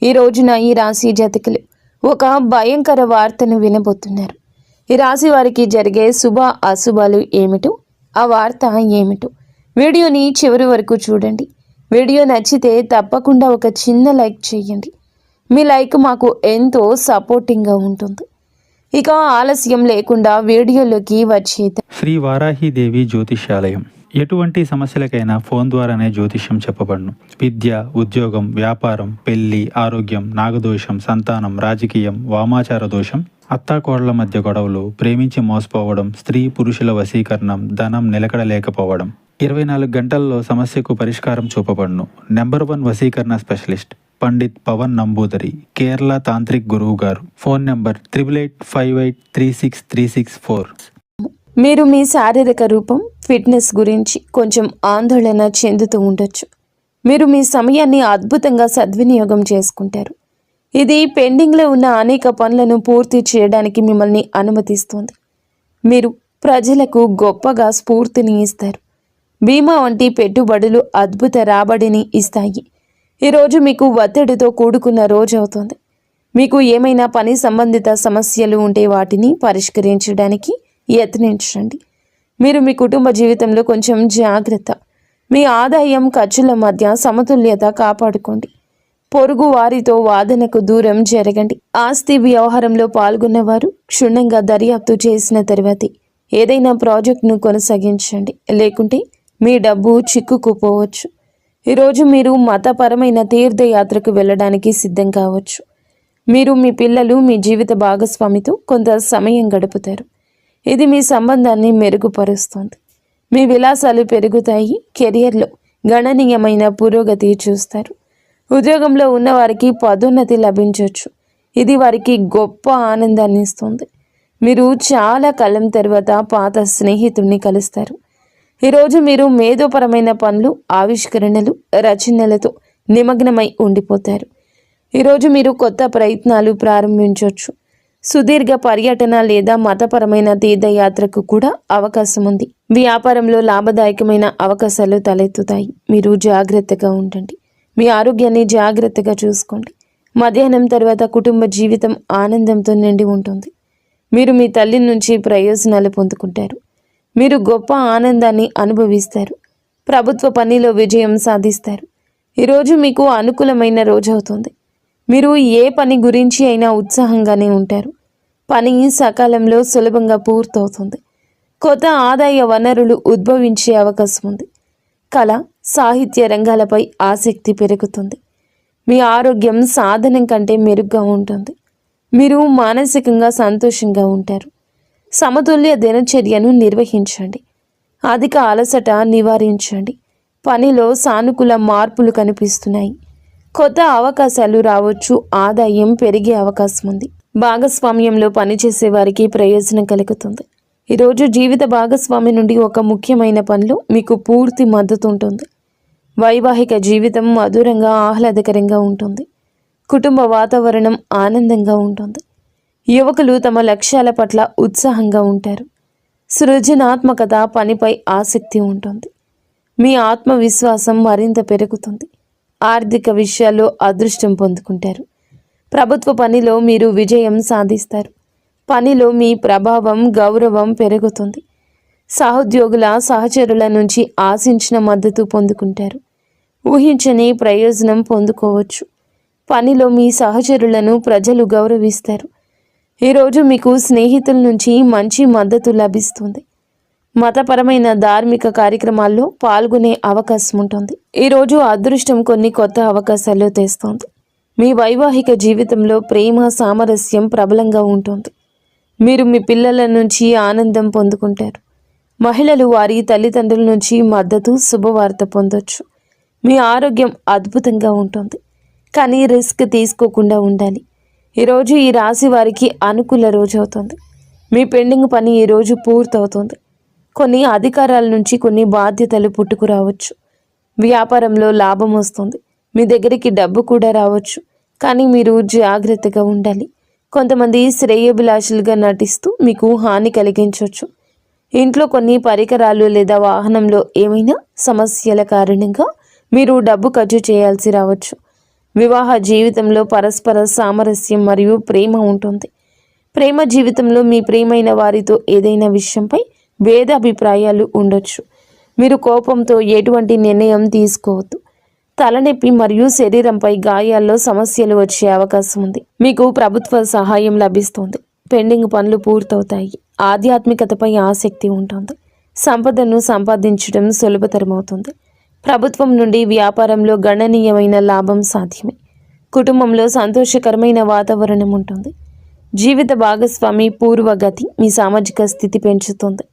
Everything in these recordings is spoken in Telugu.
ఈ రోజున ఈ రాశి జాతకులు ఒక భయంకర వార్తను వినబోతున్నారు. ఈ రాశి వారికి జరిగే శుభ అశుభాలు ఏమిటో, ఆ వార్త ఏమిటో వీడియోని చివరి వరకు చూడండి. వీడియో నచ్చితే తప్పకుండా ఒక చిన్న లైక్ చేయండి. మీ లైక్ మాకు ఎంతో సపోర్టింగ్గా ఉంటుంది. ఇక ఆలస్యం లేకుండా వీడియోలోకి వచ్చేద్దాం. శ్రీ వారాహిదేవి జ్యోతిష్యాలయం. ఎటువంటి సమస్యలకైనా ఫోన్ ద్వారానే జ్యోతిష్యం చెప్పబడును. విద్య, ఉద్యోగం, వ్యాపారం, పెళ్లి, ఆరోగ్యం, నాగదోషం, సంతానం, రాజకీయం, వామాచార దోషం, అత్తాకోడళ్ల మధ్య గొడవలు, ప్రేమించి మోసపోవడం, స్త్రీ పురుషుల వశీకరణం, ధనం నిలకడలేకపోవడం, 24 గంటల్లో సమస్యకు పరిష్కారం చూపబడును. నెంబర్ 1 వశీకరణ స్పెషలిస్ట్ పండిత్ పవన్ నంబూదరి, కేరళ తాంత్రిక్ గురువు గారు. Phone number 8858363634. మీరు మీ శారీరక రూపం, ఫిట్నెస్ గురించి కొంచెం ఆందోళన చెందుతూ ఉండొచ్చు. మీరు మీ సమయాన్ని అద్భుతంగా సద్వినియోగం చేసుకుంటారు. ఇది పెండింగ్లో ఉన్న అనేక పనులను పూర్తి చేయడానికి మిమ్మల్ని అనుమతిస్తుంది. మీరు ప్రజలకు గొప్పగా స్ఫూర్తిని ఇస్తారు. బీమా వంటి పెట్టుబడులు అద్భుత రాబడిని ఇస్తాయి. ఈరోజు మీకు ఒత్తిడితో కూడుకున్న రోజు అవుతుంది. మీకు ఏమైనా పని సంబంధిత సమస్యలు ఉంటే వాటిని పరిష్కరించడానికి యత్నించండి. మీరు మీ కుటుంబ జీవితంలో కొంచెం జాగ్రత్త. మీ ఆదాయం ఖర్చుల మధ్య సమతుల్యత కాపాడుకోండి. పొరుగు వారితో వాదనకు దూరం జరగండి. ఆస్తి వ్యవహారంలో పాల్గొన్నవారు క్షుణ్ణంగా దర్యాప్తు చేసిన తర్వాతే ఏదైనా ప్రాజెక్టును కొనసాగించండి, లేకుంటే మీ డబ్బు చిక్కుకుపోవచ్చు. ఈరోజు మీరు మతపరమైన తీర్థయాత్రకు వెళ్ళడానికి సిద్ధం కావచ్చు. మీరు మీ పిల్లలు, మీ జీవిత భాగస్వామితో కొంత సమయం గడుపుతారు. ఇది మీ సంబంధాన్ని మెరుగుపరుస్తుంది. మీ విలాసాలు పెరుగుతాయి. కెరియర్లో గణనీయమైన పురోగతి చూస్తారు. ఉద్యోగంలో ఉన్నవారికి పదోన్నతి లభించవచ్చు. ఇది వారికి గొప్ప ఆనందాన్ని ఇస్తుంది. మీరు చాలా కాలం తర్వాత పాత స్నేహితుడిని కలుస్తారు. ఈరోజు మీరు మేధోపరమైన పనులు, ఆవిష్కరణలు, రచనలతో నిమగ్నమై ఉండిపోతారు. ఈరోజు మీరు కొత్త ప్రయత్నాలు ప్రారంభించవచ్చు. సుదీర్ఘ పర్యటన లేదా మతపరమైన తీర్థయాత్రకు కూడా అవకాశం ఉంది. వ్యాపారంలో లాభదాయకమైన అవకాశాలు తలెత్తుతాయి. మీరు జాగ్రత్తగా ఉండండి. మీ ఆరోగ్యాన్ని జాగ్రత్తగా చూసుకోండి. మధ్యాహ్నం తర్వాత కుటుంబ జీవితం ఆనందంతో నిండి ఉంటుంది. మీరు మీ తల్లి నుంచి ప్రయోజనాలు పొందుకుంటారు. మీరు గొప్ప ఆనందాన్ని అనుభవిస్తారు. ప్రభుత్వ పనిలో విజయం సాధిస్తారు. ఈరోజు మీకు అనుకూలమైన రోజు అవుతుంది. మీరు ఏ పని గురించి అయినా ఉత్సాహంగానే ఉంటారు. పని సకాలంలో సులభంగా పూర్తవుతుంది. కొత్త ఆదాయ వనరులు ఉద్భవించే అవకాశం ఉంది. కళ, సాహిత్య రంగాలపై ఆసక్తి పెరుగుతుంది. మీ ఆరోగ్యం సాధనం కంటే మెరుగ్గా ఉంటుంది. మీరు మానసికంగా సంతోషంగా ఉంటారు. సమతుల్య దినచర్యను నిర్వహించండి. అధిక అలసట నివారించండి. పనిలో సానుకూల మార్పులు కనిపిస్తున్నాయి. కొత్త అవకాశాలు రావచ్చు. ఆదాయం పెరిగే అవకాశం ఉంది. భాగస్వామ్యంలో పనిచేసే వారికి ప్రయోజనం కలుగుతుంది. ఈరోజు జీవిత భాగస్వామి నుండి ఒక ముఖ్యమైన పనిలో మీకు పూర్తి మద్దతు ఉంటుంది. వైవాహిక జీవితం మధురంగా, ఆహ్లాదకరంగా ఉంటుంది. కుటుంబ వాతావరణం ఆనందంగా ఉంటుంది. యువకులు తమ లక్ష్యాల పట్ల ఉత్సాహంగా ఉంటారు. సృజనాత్మకత, పనిపై ఆసక్తి ఉంటుంది. మీ ఆత్మవిశ్వాసం మరింత పెరుగుతుంది. ఆర్థిక విషయాల్లో అదృష్టం పొందుకుంటారు. ప్రభుత్వ పనిలో మీరు విజయం సాధిస్తారు. పనిలో మీ ప్రభావం, గౌరవం పెరుగుతుంది. సహోద్యోగుల, సహచరుల నుంచి ఆశించిన మద్దతు పొందుకుంటారు. ఊహించని ప్రయోజనం పొందుకోవచ్చు. పనిలో మీ సహచరులను ప్రజలు గౌరవిస్తారు. ఈరోజు మీకు స్నేహితుల నుంచి మంచి మద్దతు లభిస్తుంది. మతపరమైన ధార్మిక కార్యక్రమాల్లో పాల్గొనే అవకాశం ఉంటుంది. ఈరోజు అదృష్టం కొన్ని కొత్త అవకాశాలు తెస్తుంది. మీ వైవాహిక జీవితంలో ప్రేమ, సామరస్యం ప్రబలంగా ఉంటుంది. మీరు మీ పిల్లల నుంచి ఆనందం పొందుకుంటారు. మహిళలు వారి తల్లిదండ్రుల నుంచి మద్దతు, శుభవార్త పొందొచ్చు. మీ ఆరోగ్యం అద్భుతంగా ఉంటుంది, కానీ రిస్క్ తీసుకోకుండా ఉండాలి. ఈరోజు ఈ రాశి వారికి అనుకూల రోజు అవుతుంది. మీ పెండింగ్ పని ఈరోజు పూర్తవుతుంది. కొన్ని అధికారాల నుంచి కొన్ని బాధ్యతలు పుట్టుకురావచ్చు. వ్యాపారంలో లాభం వస్తుంది. మీ దగ్గరికి డబ్బు కూడా రావచ్చు, కానీ మీరు జాగ్రత్తగా ఉండాలి. కొంతమంది శ్రేయోభిలాషులుగా నటిస్తూ మీకు హాని కలిగించవచ్చు. ఇంట్లో కొన్ని పరికరాలు లేదా వాహనంలో ఏమైనా సమస్యల కారణంగా మీరు డబ్బు ఖర్చు చేయాల్సి రావచ్చు. వివాహ జీవితంలో పరస్పర సామరస్యం మరియు ప్రేమ ఉంటుంది. ప్రేమ జీవితంలో మీ ప్రియమైన వారితో ఏదైనా విషయంపై భేదాభిప్రాయాలు ఉండొచ్చు. మీరు కోపంతో ఎటువంటి నిర్ణయం తీసుకోవద్దు. తలనొప్పి మరియు శరీరంపై గాయాల్లో సమస్యలు వచ్చే అవకాశం ఉంది. మీకు ప్రభుత్వ సహాయం లభిస్తుంది. పెండింగ్ పనులు పూర్తవుతాయి. ఆధ్యాత్మికతపై ఆసక్తి ఉంటుంది. సంపదను సంపాదించడం సులభతరమవుతుంది. ప్రభుత్వం నుండి వ్యాపారంలో గణనీయమైన లాభం సాధ్యమే. కుటుంబంలో సంతోషకరమైన వాతావరణం ఉంటుంది. జీవిత భాగస్వామి పూర్వగతి మీ సామాజిక స్థితి పెంచుతుంది.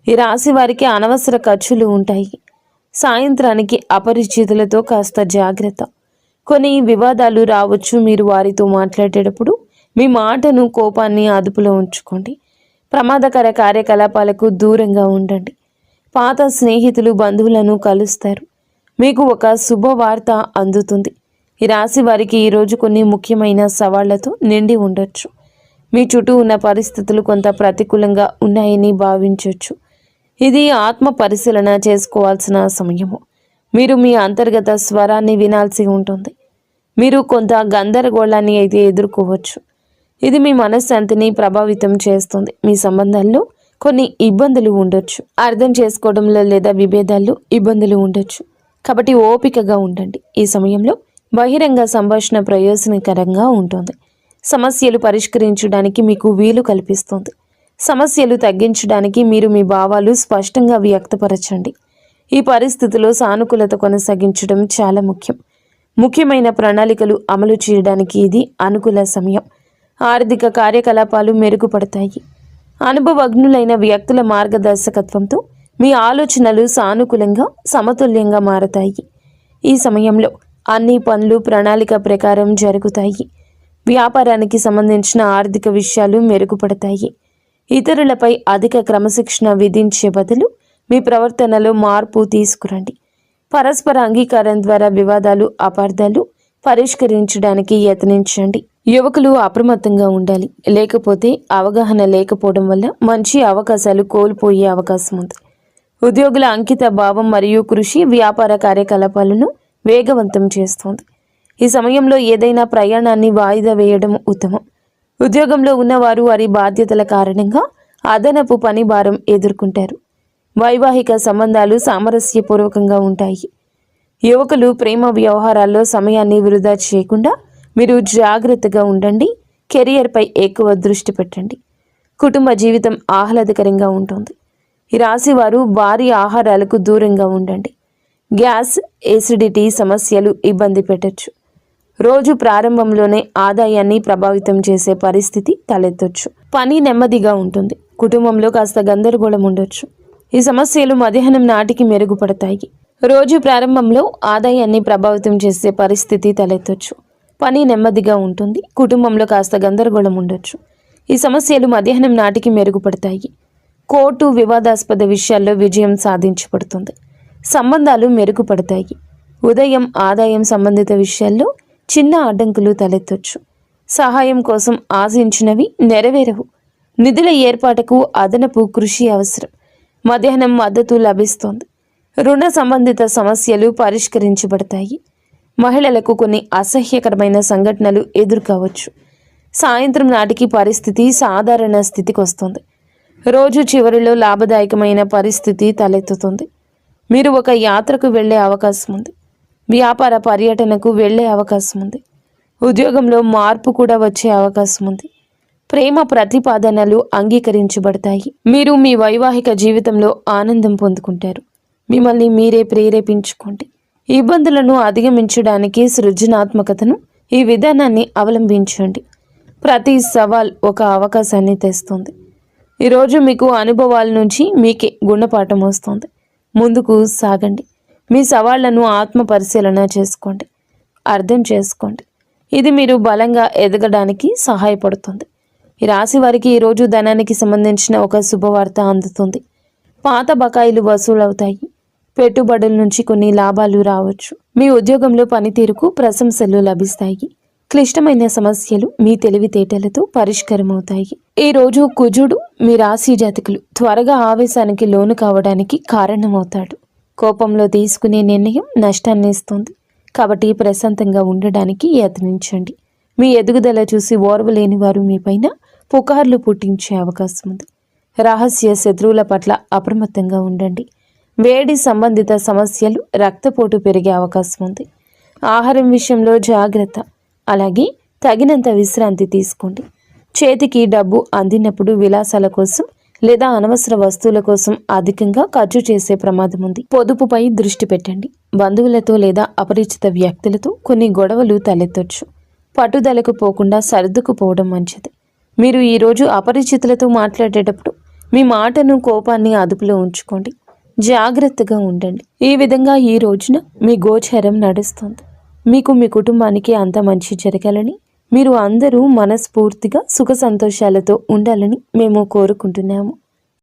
ఈ రాశి వారికి అనవసర ఖర్చులు ఉంటాయి. సాయంత్రానికి అపరిచితులతో కాస్త జాగ్రత్త. కొన్ని వివాదాలు రావచ్చు. మీరు వారితో మాట్లాడేటప్పుడు మీ మాటను, కోపాన్ని అదుపులో ఉంచుకోండి. ప్రమాదకర కార్యకలాపాలకు దూరంగా ఉండండి. పాత స్నేహితులు, బంధువులను కలుస్తారు. మీకు ఒక శుభవార్త అందుతుంది. ఈ రాశి వారికి ఈరోజు కొన్ని ముఖ్యమైన సవాళ్లతో నిండి ఉండొచ్చు. మీ చుట్టూ ఉన్న పరిస్థితులు కొంత ప్రతికూలంగా ఉన్నాయని భావించవచ్చు. ఇది ఆత్మ పరిశీలన చేసుకోవాల్సిన సమయము. మీరు మీ అంతర్గత స్వరాన్ని వినాల్సి ఉంటుంది. మీరు కొంత గందరగోళాన్ని అయితే ఎదుర్కోవచ్చు. ఇది మీ మనశ్శాంతిని ప్రభావితం చేస్తుంది. మీ సంబంధాల్లో కొన్ని ఇబ్బందులు ఉండొచ్చు. అర్థం చేసుకోవడంలో లేదా విభేదాల్లో ఇబ్బందులు ఉండొచ్చు. కాబట్టి ఓపికగా ఉండండి. ఈ సమయంలో బహిరంగ సంభాషణ ప్రయోజనకరంగా ఉంటుంది. సమస్యలు పరిష్కరించడానికి మీకు వీలు కల్పిస్తుంది. సమస్యలు తగ్గించడానికి మీరు మీ భావాలు స్పష్టంగా వ్యక్తపరచండి. ఈ పరిస్థితిలో సానుకూలత కొనసాగించడం చాలా ముఖ్యం. ముఖ్యమైన ప్రణాళికలు అమలు చేయడానికి ఇది అనుకూల సమయం. ఆర్థిక కార్యకలాపాలు మెరుగుపడతాయి. అనుభవజ్ఞులైన వ్యక్తుల మార్గదర్శకత్వంతో మీ ఆలోచనలు సానుకూలంగా, సమతుల్యంగా మారతాయి. ఈ సమయంలో అన్ని పనులు ప్రణాళిక ప్రకారం జరుగుతాయి. వ్యాపారానికి సంబంధించిన ఆర్థిక విషయాలు మెరుగుపడతాయి. ఇతరులపై అధిక క్రమశిక్షణ విధించే బదులు మీ ప్రవర్తనలో మార్పు తీసుకురండి. పరస్పర అంగీకారం ద్వారా వివాదాలు, అపార్థాలు పరిష్కరించడానికి యత్నించండి. యువకులు అప్రమత్తంగా ఉండాలి. లేకపోతే అవగాహన లేకపోవడం వల్ల మంచి అవకాశాలు కోల్పోయే అవకాశం ఉంది. ఉద్యోగుల అంకిత భావం మరియు కృషి వ్యాపార కార్యకలాపాలను వేగవంతం చేస్తుంది. ఈ సమయంలో ఏదైనా ప్రయాణాన్ని వాయిదా వేయడం ఉత్తమం. ఉద్యోగంలో ఉన్నవారు వారి బాధ్యతల కారణంగా అదనపు పని భారం ఎదుర్కొంటారు. వైవాహిక సంబంధాలు సామరస్యపూర్వకంగా ఉంటాయి. యువకులు ప్రేమ వ్యవహారాల్లో సమయాన్ని వృధా చేయకుండా మీరు జాగ్రత్తగా ఉండండి. కెరియర్పై ఎక్కువ దృష్టి పెట్టండి. కుటుంబ జీవితం ఆహ్లాదకరంగా ఉంటుంది. ఈ రాశి వారు భారీ ఆహారాలకు దూరంగా ఉండండి. గ్యాస్, ఎసిడిటీ సమస్యలు ఇబ్బంది పెట్టచ్చు. రోజు ప్రారంభంలోనే ఆదాయాన్ని ప్రభావితం చేసే పరిస్థితి తలెత్తొచ్చు. పని నెమ్మదిగా ఉంటుంది. కుటుంబంలో కాస్త గందరగోళం ఉండొచ్చు. ఈ సమస్యలు మధ్యాహ్నం నాటికి మెరుగుపడతాయి. రోజు ప్రారంభంలో ఆదాయాన్ని ప్రభావితం చేసే పరిస్థితి తలెత్తొచ్చు. పని నెమ్మదిగా ఉంటుంది. కుటుంబంలో కాస్త గందరగోళం ఉండొచ్చు. ఈ సమస్యలు మధ్యాహ్నం నాటికి మెరుగుపడతాయి. కోర్టు, వివాదాస్పద విషయాల్లో విజయం సాధించబడుతుంది. సంబంధాలు మెరుగుపడతాయి. ఉదయం ఆదాయం సంబంధిత విషయాల్లో చిన్న అడ్డంకులు తలెత్తొచ్చు. సహాయం కోసం ఆశించినవి నెరవేరవు. నిధుల ఏర్పాటుకు అదనపు కృషి అవసరం. మధ్యాహ్నం మద్దతు లభిస్తోంది. రుణ సంబంధిత సమస్యలు పరిష్కరించబడతాయి. మహిళలకు కొన్ని అసహ్యకరమైన సంఘటనలు ఎదుర్కోవచ్చు. సాయంత్రం నాటికి పరిస్థితి సాధారణ స్థితికి వస్తుంది. రోజు చివరిలో లాభదాయకమైన పరిస్థితి తలెత్తుతుంది. మీరు ఒక యాత్రకు వెళ్ళే అవకాశం ఉంది. వ్యాపార పర్యటనకు వెళ్ళే అవకాశం ఉంది. ఉద్యోగంలో మార్పు కూడా వచ్చే అవకాశం ఉంది. ప్రేమ ప్రతిపాదనలు అంగీకరించబడతాయి. మీరు మీ వైవాహిక జీవితంలో ఆనందం పొందుకుంటారు. మిమ్మల్ని మీరే ప్రేరేపించుకోండి. ఇబ్బందులను అధిగమించడానికి సృజనాత్మకతను, ఈ విధానాన్ని అవలంబించండి. ప్రతి సవాల్ ఒక అవకాశాన్ని తెస్తుంది. ఈరోజు మీకు అనుభవాల నుంచి మీకే గుణపాఠం వస్తుంది. ముందుకు సాగండి. మీ సవాళ్లను ఆత్మ పరిశీలన చేసుకోండి. అర్థం చేసుకోండి. ఇది మీరు బలంగా ఎదగడానికి సహాయపడుతుంది. ఈ రాశి వారికి ఈరోజు ధనానికి సంబంధించిన ఒక శుభవార్త అందుతుంది. పాత బకాయిలు వసూలవుతాయి. పెట్టుబడుల నుంచి కొన్ని లాభాలు రావచ్చు. మీ ఉద్యోగంలో పనితీరుకు ప్రశంసలు లభిస్తాయి. క్లిష్టమైన సమస్యలు మీ తెలివితేటలతో పరిష్కారమవుతాయి. ఈ రోజు కుజుడు మీ రాశి జాతకులు త్వరగా ఆవేశానికి లోను కావడానికి కారణమవుతాడు. కోపంలో తీసుకునే నిర్ణయం నష్టాన్ని ఇస్తుంది. కాబట్టి ప్రశాంతంగా ఉండడానికి యత్నించండి. మీ ఎదుగుదల చూసి ఓర్వలేని వారు మీపైన పుకార్లు పుట్టించే అవకాశం ఉంది. రహస్య శత్రువుల పట్ల అప్రమత్తంగా ఉండండి. వేడి సంబంధిత సమస్యలు, రక్తపోటు పెరిగే అవకాశం ఉంది. ఆహారం విషయంలో జాగ్రత్త. అలాగే తగినంత విశ్రాంతి తీసుకోండి. చేతికి డబ్బు అందినప్పుడు విలాసాల కోసం లేదా అనవసర వస్తువుల కోసం అధికంగా ఖర్చు చేసే ప్రమాదం ఉంది. పొదుపుపై దృష్టి పెట్టండి. బంధువులతో లేదా అపరిచిత వ్యక్తులతో కొన్ని గొడవలు తలెత్తొచ్చు. పట్టుదలకు పోకుండా సర్దుకుపోవడం మంచిది. మీరు ఈరోజు అపరిచితులతో మాట్లాడేటప్పుడు మీ మాటను, కోపాన్ని అదుపులో ఉంచుకోండి. జాగ్రత్తగా ఉండండి. ఈ విధంగా ఈ రోజున మీ గోచారం నడుస్తుంది. మీకు, మీ కుటుంబానికి అంత మంచి జరగాలని, మీరు అందరూ మనస్ఫూర్తిగా సుఖ సంతోషాలతో ఉండాలని మేము కోరుకుంటున్నాము.